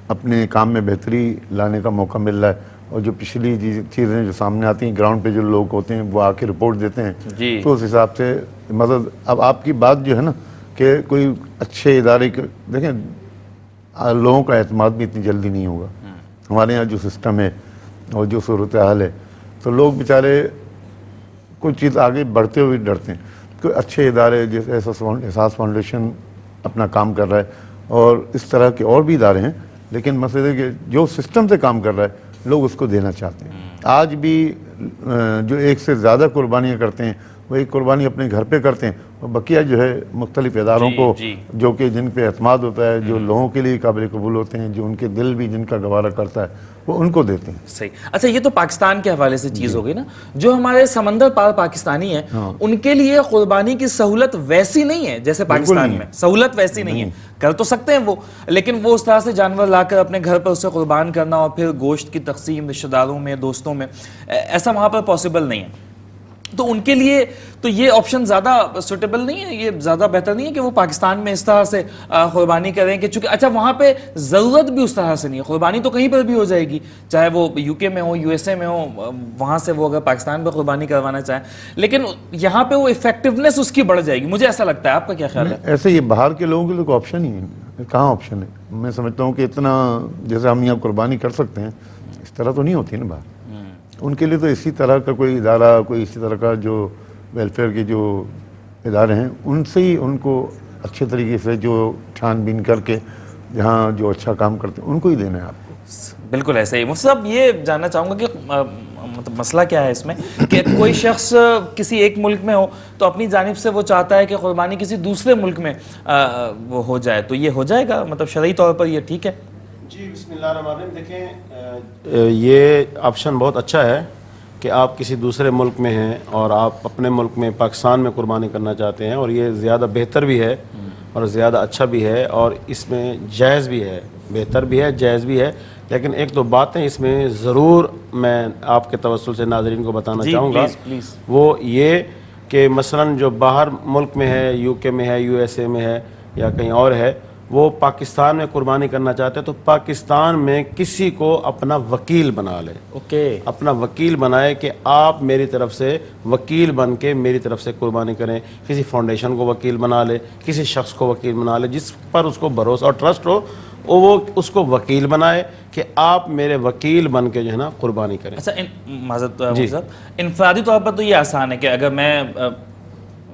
اپنے کام میں بہتری لانے کا موقع مل رہا ہے. اور جو پچھلی چیزیں جو سامنے آتی ہیں، گراؤنڈ پہ جو لوگ ہوتے ہیں وہ آ کے رپورٹ دیتے ہیں، تو اس حساب سے مدد. اب آپ کی بات جو ہے نا کہ کوئی اچھے ادارے کے، دیکھیں لوگوں کا اعتماد بھی اتنی جلدی نہیں ہوگا. ہمارے یہاں جو سسٹم ہے اور جو صورتحال ہے، تو لوگ بیچارے کوئی چیز آگے بڑھتے ہوئے ڈرتے ہیں. کوئی اچھے ادارے جیسے احساس فاؤنڈیشن اپنا کام کر رہا ہے، اور اس طرح کے اور بھی ادارے ہیں، لیکن مسئلہ ہے کہ جو سسٹم سے کام کر رہا ہے لوگ اس کو دینا چاہتے ہیں. آج بھی جو ایک سے زیادہ قربانیاں کرتے ہیں، وہ ایک قربانی اپنے گھر پہ کرتے ہیں، اور بقیہ جو ہے مختلف اداروں کو جو کہ جن پہ اعتماد ہوتا ہے، جو لوگوں کے لیے قابل قبول ہوتے ہیں، جو ان کے دل بھی جن کا گوارا کرتا ہے، وہ ان کو دیتے ہیں. صحیح. اچھا یہ تو پاکستان کے حوالے سے چیز ہو گئی نا. جو ہمارے سمندر پار پاکستانی ہیں، ان کے لیے قربانی کی سہولت ویسی نہیں ہے جیسے پاکستان میں. سہولت ویسی نہیں ہے. کر تو سکتے ہیں وہ، لیکن وہ اس طرح سے جانور لا کر اپنے گھر پر اسے قربان کرنا اور پھر گوشت کی تقسیم رشتہ داروں میں، دوستوں میں، ایسا وہاں پر پاسبل نہیں ہے. تو ان کے لیے تو یہ آپشن زیادہ سوٹیبل نہیں ہے، یہ زیادہ بہتر نہیں ہے کہ وہ پاکستان میں اس طرح سے قربانی کریں کہ چونکہ اچھا وہاں پہ ضرورت بھی اس طرح سے نہیں ہے. قربانی تو کہیں پر بھی ہو جائے گی، چاہے وہ یو کے میں ہو، یو ایس اے میں ہو، وہاں سے وہ اگر پاکستان پہ قربانی کروانا چاہیں، لیکن یہاں پہ وہ افیکٹونیس اس کی بڑھ جائے گی. مجھے ایسا لگتا ہے. آپ کا کیا خیال ہے؟ ایسے یہ باہر کے لوگوں کے لیے کوئی آپشن ہی ہے. کہاں آپشن ہے؟ میں سمجھتا ہوں کہ اتنا جیسے ہم یہاں قربانی کر سکتے ہیں، اس طرح تو نہیں ہوتی نا باہر. ان کے لیے تو اسی طرح کا کوئی ادارہ، کوئی اسی طرح کا جو ویلفیئر کے جو ادارے ہیں، ان سے ہی ان کو اچھے طریقے سے جو چھان بین کر کے جہاں جو اچھا کام کرتے ہیں ان کو ہی دینا ہے آپ کو. بالکل ایسا ہی. مفتی صاحب یہ جاننا چاہوں گا کہ مطلب مسئلہ کیا ہے اس میں کہ کوئی شخص کسی ایک ملک میں ہو تو اپنی جانب سے وہ چاہتا ہے کہ قربانی کسی دوسرے ملک میں وہ ہو جائے، تو یہ ہو جائے گا مطلب شرعی طور پر یہ ٹھیک ہے؟ جی بسم اللہ الرحمن الرحیم، دیکھیں یہ آپشن بہت اچھا ہے کہ آپ کسی دوسرے ملک میں ہیں اور آپ اپنے ملک میں پاکستان میں قربانی کرنا چاہتے ہیں، اور یہ زیادہ بہتر بھی ہے اور زیادہ اچھا بھی ہے، اور اس میں جائز بھی ہے، بہتر بھی ہے، جائز بھی ہے۔ لیکن ایک دو باتیں اس میں ضرور میں آپ کے توسل سے ناظرین کو بتانا چاہوں گا، پلیز۔ وہ یہ کہ مثلا جو باہر ملک میں ہے، یو کے میں ہے، یو ایس اے میں ہے یا کہیں اور ہے، وہ پاکستان میں قربانی کرنا چاہتے ہیں تو پاکستان میں کسی کو اپنا وکیل بنا لے، اپنا وکیل بنائے کہ آپ میری طرف سے وکیل بن کے میری طرف سے قربانی کریں، کسی فاؤنڈیشن کو وکیل بنا لے، کسی شخص کو وکیل بنا لے جس پر اس کو بھروسہ اور ٹرسٹ ہو، وہ اس کو وکیل بنائے کہ آپ میرے وکیل بن کے جو ہے نا قربانی کریں۔ اچھا معذرت صاحب، انفرادی طور پر تو یہ آسان ہے کہ اگر میں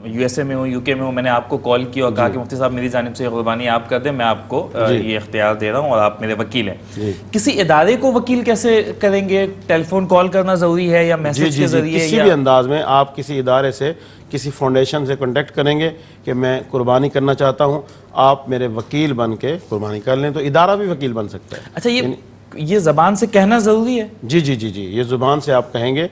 یو ایس اے میں ہوں، یو کے میں ہوں، میں نے آپ کو کال کیا اور کہا کہ مفتی صاحب میری جانب سے قربانی آپ کر دیں، میں آپ کو یہ اختیار دے رہا ہوں اور آپ میرے وکیل ہیں، کسی ادارے کو وکیل کیسے کریں گے؟ ٹیلی فون کال کرنا ضروری ہے یا میسج کے ذریعے؟ کسی بھی انداز میں آپ کسی ادارے سے، کسی فاؤنڈیشن سے کنٹیکٹ کریں گے کہ میں قربانی کرنا چاہتا ہوں، آپ میرے وکیل بن کے قربانی کر لیں، تو ادارہ بھی وکیل بن سکتا ہے۔ اچھا یہ زبان سے کہنا ضروری ہے؟ جی جی جی جی، یہ زبان سے آپ کہیں گے،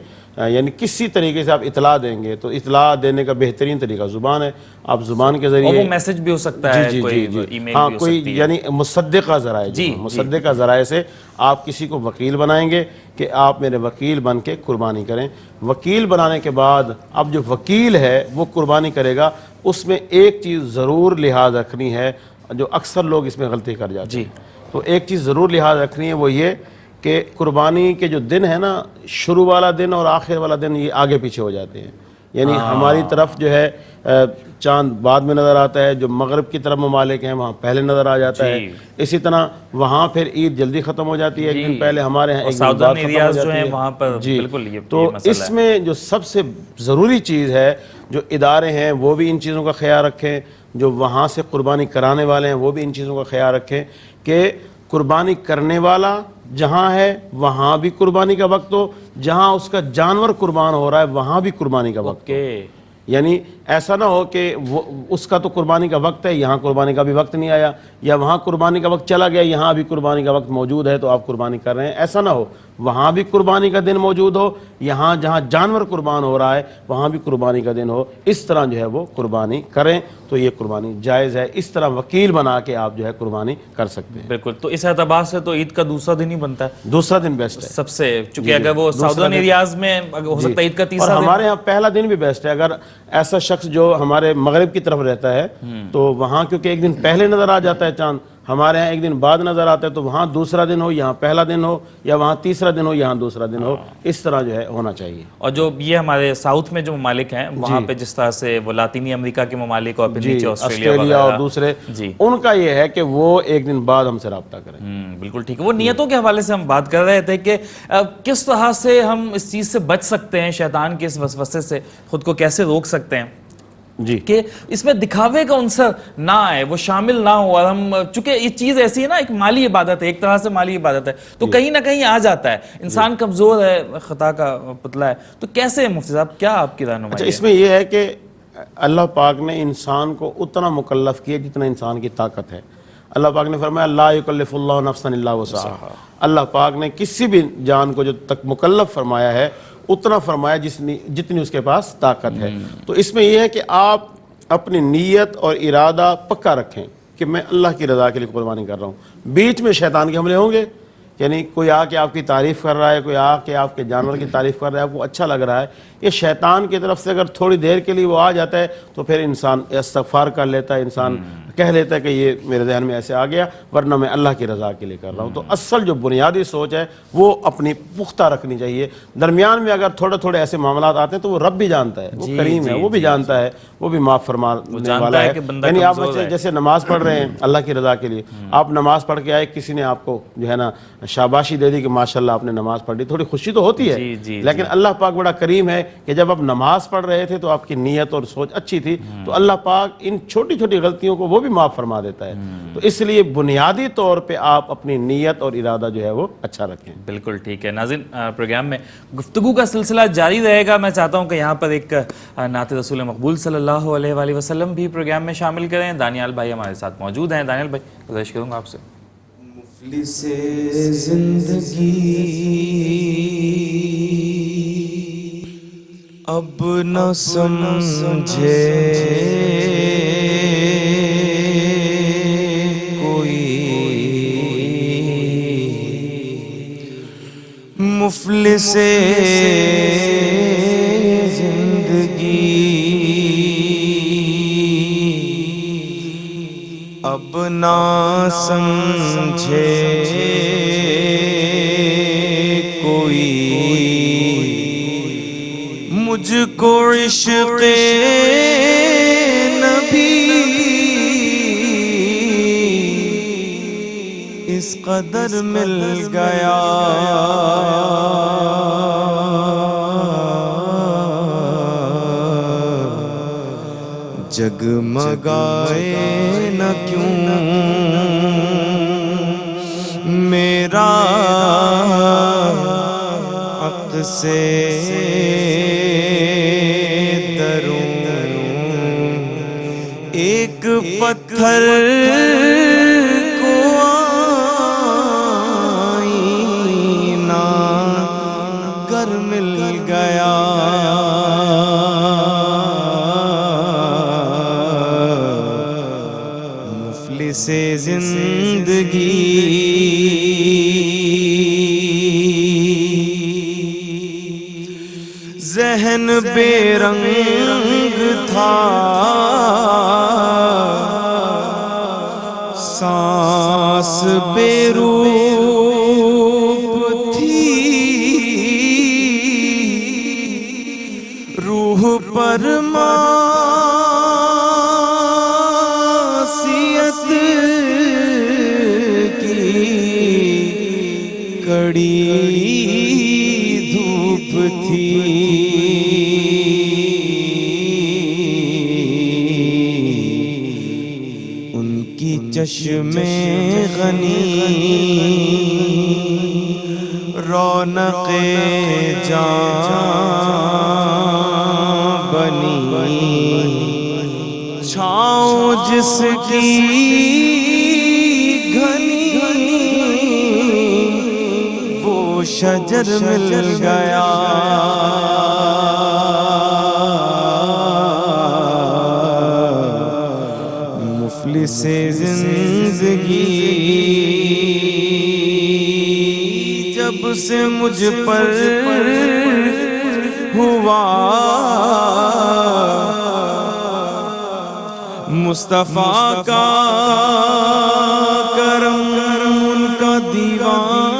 یعنی کسی طریقے سے آپ اطلاع دیں گے تو اطلاع دینے کا بہترین طریقہ زبان ہے، آپ زبان کے ذریعے، اور وہ میسج بھی ہو سکتا ہے، کوئی ای میل ہاں بھی ہو کوئی سکتی ہے، یعنی مصدقہ ذرائع، مصدقہ ذرائع سے آپ کسی کو وکیل بنائیں گے کہ آپ میرے وکیل بن کے قربانی کریں۔ وکیل بنانے کے بعد اب جو وکیل ہے وہ قربانی کرے گا، اس میں ایک چیز ضرور لحاظ رکھنی ہے جو اکثر لوگ اس میں غلطی کر جاتے ہیں، تو ایک چیز ضرور لحاظ رکھنی ہے، وہ یہ کہ قربانی کے جو دن ہے نا، شروع والا دن اور آخر والا دن یہ آگے پیچھے ہو جاتے ہیں، یعنی ہماری طرف جو ہے چاند بعد میں نظر آتا ہے، جو مغرب کی طرف ممالک ہیں وہاں پہلے نظر آ جاتا ہے، اسی طرح وہاں پھر عید جلدی ختم ہو جاتی ہے، ایک دن پہلے، ہمارے ہاں ایک دن بعد ختم ہو جاتی ہے، وہاں پر بالکل یہ تو اس میں جو سب سے ضروری چیز ہے، جو ادارے ہیں وہ بھی ان چیزوں کا خیال رکھیں، جو وہاں سے قربانی کرانے والے ہیں وہ بھی ان چیزوں کا خیال رکھیں کہ قربانی کرنے والا جہاں ہے وہاں بھی قربانی کا وقت ہو، جہاں اس کا جانور قربان ہو رہا ہے وہاں بھی قربانی کا وقت ہو، یعنی ایسا نہ ہو کہ اس کا تو قربانی کا وقت ہے، یہاں قربانی کا بھی وقت نہیں آیا، یا وہاں قربانی کا وقت چلا گیا، یہاں بھی قربانی کا وقت موجود ہے تو آپ قربانی کر رہے ہیں، ایسا نہ ہو، وہاں بھی قربانی کا دن موجود ہو، یہاں جہاں جانور قربان ہو رہا ہے وہاں بھی قربانی کا دن ہو، اس طرح جو ہے وہ قربانی کریں تو یہ قربانی جائز ہے، اس طرح وکیل بنا کے آپ جو ہے قربانی کر سکتے ہیں۔ بالکل، تو اس اعتبار سے تو عید کا دوسرا دن ہی بنتا ہے، دوسرا دن بیسٹ ہے سب سے، چونکہ اگر وہ ساؤدرن ایریاز میں ہو سکتا ہے عید کا تیسرا اور دن، ہمارے ہاں پہلا دن بھی بیسٹ ہے، اگر ایسا شخص جو ہمارے مغرب کی طرف رہتا ہے تو وہاں کیونکہ ایک دن پہلے نظر آ جاتا ہے چاند، ہمارے ہاں ایک دن بعد نظر آتا ہے، تو وہاں دوسرا دن ہو، یہاں پہلا دن ہو، یا وہاں تیسرا دن ہو، یہاں دوسرا دن ہو، اس طرح جو ہے ہونا چاہیے۔ اور جو یہ ہمارے ساؤتھ میں جو ممالک ہیں وہاں پہ جس طرح سے وہ لاطینی امریکہ کے ممالک اور پھر نیچے آسٹریلیا اور دوسرے، ان کا یہ ہے کہ وہ ایک دن بعد ہم سے رابطہ کریں۔ بالکل ٹھیک ہے، وہ نیتوں کے حوالے سے ہم بات کر رہے تھے کہ کس طرح سے ہم اس چیز سے بچ سکتے ہیں، شیطان کے اس وسوسے سے خود کو کیسے روک سکتے ہیں جی، کہ اس میں دکھاوے کا عنصر نہ آئے، وہ شامل نہ ہو، اور ہم چونکہ یہ چیز ایسی ہے نا، ایک مالی عبادت ہے، ایک طرح سے مالی عبادت ہے، تو کہیں نہ کہیں آ جاتا ہے، انسان کمزور ہے، خطا کا پتلا ہے، تو کیسے مفتی صاحب کیا آپ کی رہنمائی؟ اچھا، اس میں یہ ہے کہ اللہ پاک نے انسان کو اتنا مکلف کیا جتنا انسان کی طاقت ہے۔ اللہ پاک نے فرمایا لا یکلف اللہ نفسا الا وسعہا، اللہ پاک نے کسی بھی جان کو جو تک مکلف فرمایا ہے اتنا فرمایا جتنی اس کے پاس طاقت ہے۔ تو اس میں یہ ہے کہ آپ اپنی نیت اور ارادہ پکا رکھیں کہ میں اللہ کی رضا کے لیے قربانی کر رہا ہوں۔ بیچ میں شیطان کے حملے ہوں گے، یعنی کوئی آ کے آپ کی تعریف کر رہا ہے، کوئی آ کے آپ کے جانور کی تعریف کر رہا ہے، آپ کو اچھا لگ رہا ہے، یہ شیطان کی طرف سے اگر تھوڑی دیر کے لیے وہ آ جاتا ہے تو پھر انسان استغفار کر لیتا ہے، انسان کہہ لیتا ہے کہ یہ میرے ذہن میں ایسے آ گیا، ورنہ میں اللہ کی رضا کے لیے کر رہا ہوں۔ تو اصل جو بنیادی سوچ ہے وہ اپنی پختہ رکھنی چاہیے۔ درمیان میں اگر تھوڑے تھوڑے ایسے معاملات آتے ہیں تو وہ رب بھی جانتا ہے، وہ کریم ہے، وہ بھی جانتا ہے، وہ بھی معاف فرمانے والا ہے۔ یعنی آپ جیسے نماز پڑھ رہے ہیں اللہ کی رضا کے لیے، آپ نماز پڑھ کے آئے، کسی نے آپ کو جو ہے نا شاباشی دے دی کہ ماشاءاللہ آپ نے نماز پڑھ لی، تھوڑی خوشی تو ہوتی ہے، لیکن اللہ پاک بڑا کریم ہے کہ جب آپ نماز پڑھ رہے تھے تو آپ کی نیت اور سوچ اچھی تھی، تو اللہ پاک ان چھوٹی چھوٹی غلطیوں کو وہ بھی معاف فرما دیتا ہے. تو اس لیے بنیادی طور پہ آپ اپنی نیت اور ارادہ جو ہے وہ اچھا رکھیں. بالکل ٹھیک ہے. ناظرین پروگرام میں گفتگو کا سلسلہ جاری رہے گا. میں چاہتا ہوں کہ یہاں پر ایک نعت رسول مقبول صلی اللہ علیہ وآلہ وسلم بھی پروگرام میں شامل کریں. دانیال بھائی ہمارے ساتھ موجود ہیں. دانیال بھائی گزارش کروں گا آپ سے. مفلس زندگی اب نہ سمجھے کوئی، مفلس زندگی اب نہ سمجھے کوئی، مجھ کو عشق نبی اس قدر مل گیا جگمگائے نہ کیوں میرا حق سے دروں، ایک پتھر کو آئینہ گر مل گیا سے زندگی ذہن بے رنگ تھا سانس بے روپ تھی روح پر کڑی دھوپ تھی ان کی چشم غنی رونق جان بنی چھاؤں جس کی شجر مل گیا مفلس زندگی جب سے مجھ پر ہوا مصطفیٰ کا کرم ان کا دیوانہ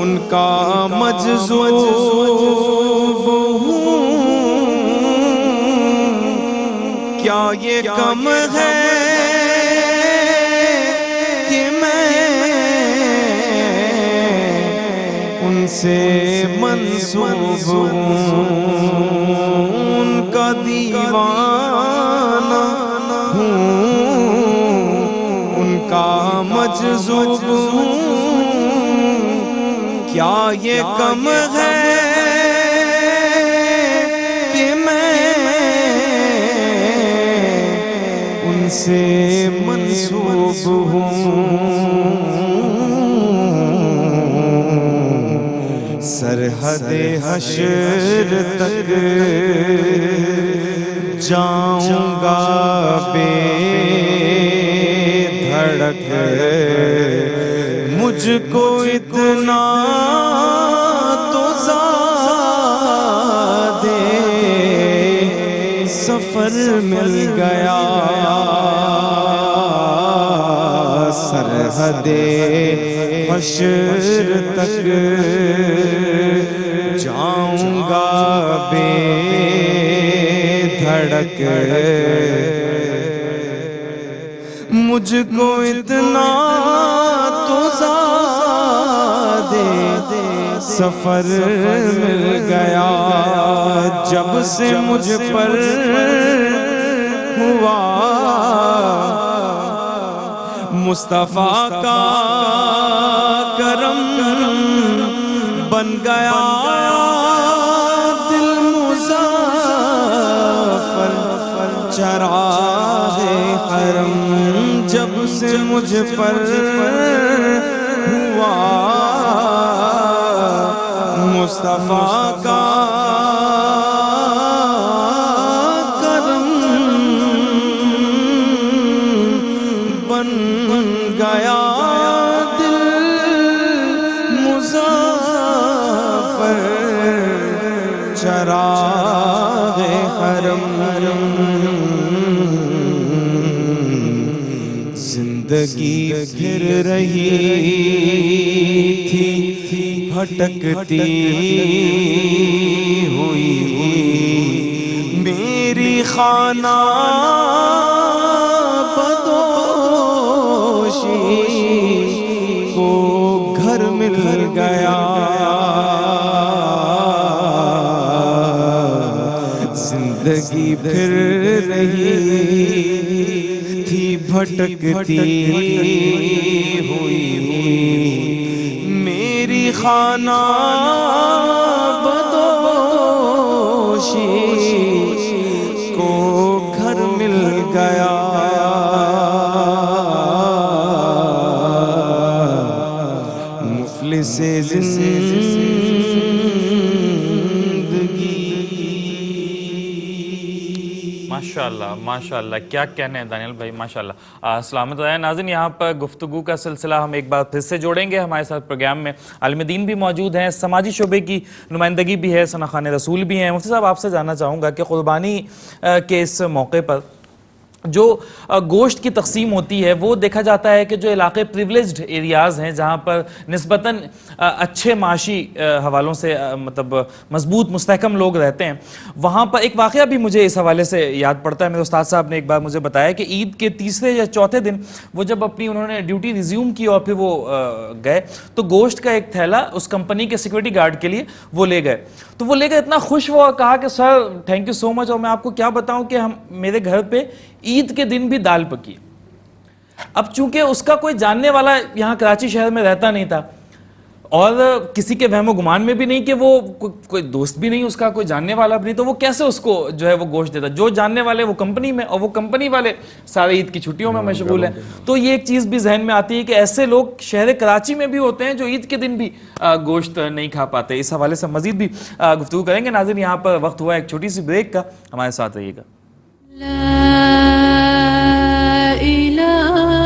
ان کا مجذوب ہوں کیا یہ کم ہے کہ میں ان سے منسوب ہوں ان کا دیوانہ ہوں ان کا مجذوب ہوں کیا یہ کم ہے کہ میں ان سے منسوب ہوں سرحد حشر تک جاؤں گا بے دھڑک مجھ کو اتنا تو زیادہ سفر مل گیا سرحد حشر تک جاؤں گا بے دھڑک مجھ کو اتنا تو زیادہ سفر مل گیا جب سے مجھ پر ہوا مصطفیٰ کا کرم بن گیا دل مظفر چراغ حرم جب سے مجھ پر ہوا مصطفیٰ کا کرم بن گیا دل مظفر چراغ حرم زندگی پھر رہی تھی بھٹکتی ہوئی میری خانہ بدوشی کو گھر مل گیا زندگی پھر رہی تھی بھٹکتی ہوئی میری خانہ بدوشی کو گھر مل گیا مفلس ماشاءاللہ ماشاءاللہ کیا کہنے ہیں دانیال بھائی ماشاءاللہ سلامت رہیں ناظرین یہاں پر گفتگو کا سلسلہ ہم ایک بار پھر سے جوڑیں گے ہمارے ساتھ پروگرام میں عالم دین بھی موجود ہیں سماجی شعبے کی نمائندگی بھی ہے ثنا خان رسول بھی ہیں مفتی صاحب آپ سے جاننا چاہوں گا کہ قربانی کے اس موقع پر جو گوشت کی تقسیم ہوتی ہے وہ دیکھا جاتا ہے کہ جو علاقے پریولیجڈ ایریاز ہیں جہاں پر نسبتاً اچھے معاشی حوالوں سے مطلب مضبوط مستحکم لوگ رہتے ہیں وہاں پر ایک واقعہ بھی مجھے اس حوالے سے یاد پڑتا ہے میرے استاد صاحب نے ایک بار مجھے بتایا کہ عید کے تیسرے یا چوتھے دن وہ جب اپنی انہوں نے ڈیوٹی ریزیوم کی اور پھر وہ گئے تو گوشت کا ایک تھیلا اس کمپنی کے سیکورٹی گارڈ کے لیے وہ لے گئے تو وہ لے کر اتنا خوش ہوا کہا کہ سر تھینک یو سو مچ اور میں آپ کو کیا بتاؤں کہ میرے گھر پہ عید کے دن بھی دال پکی اب چونکہ اس کا کوئی جاننے والا یہاں کراچی شہر میں رہتا نہیں تھا اور کسی کے وہم و گمان میں بھی نہیں کہ وہ کوئی دوست بھی نہیں اس کا کوئی جاننے والا بھی نہیں تو وہ کیسے اس کو جو ہے وہ گوشت دیتا جو جاننے والے وہ کمپنی میں اور وہ کمپنی والے سارے عید کی چھٹیوں میں مشغول ہیں تو یہ ایک چیز بھی ذہن میں آتی ہے کہ ایسے لوگ شہر کراچی میں بھی ہوتے ہیں جو عید کے دن بھی گوشت نہیں کھا پاتے اس حوالے سے مزید بھی گفتگو کریں گے ناظرین یہاں پر وقت ہوا ایک چھوٹی سی بریک کا ہمارے ساتھ رہیے گا لا إله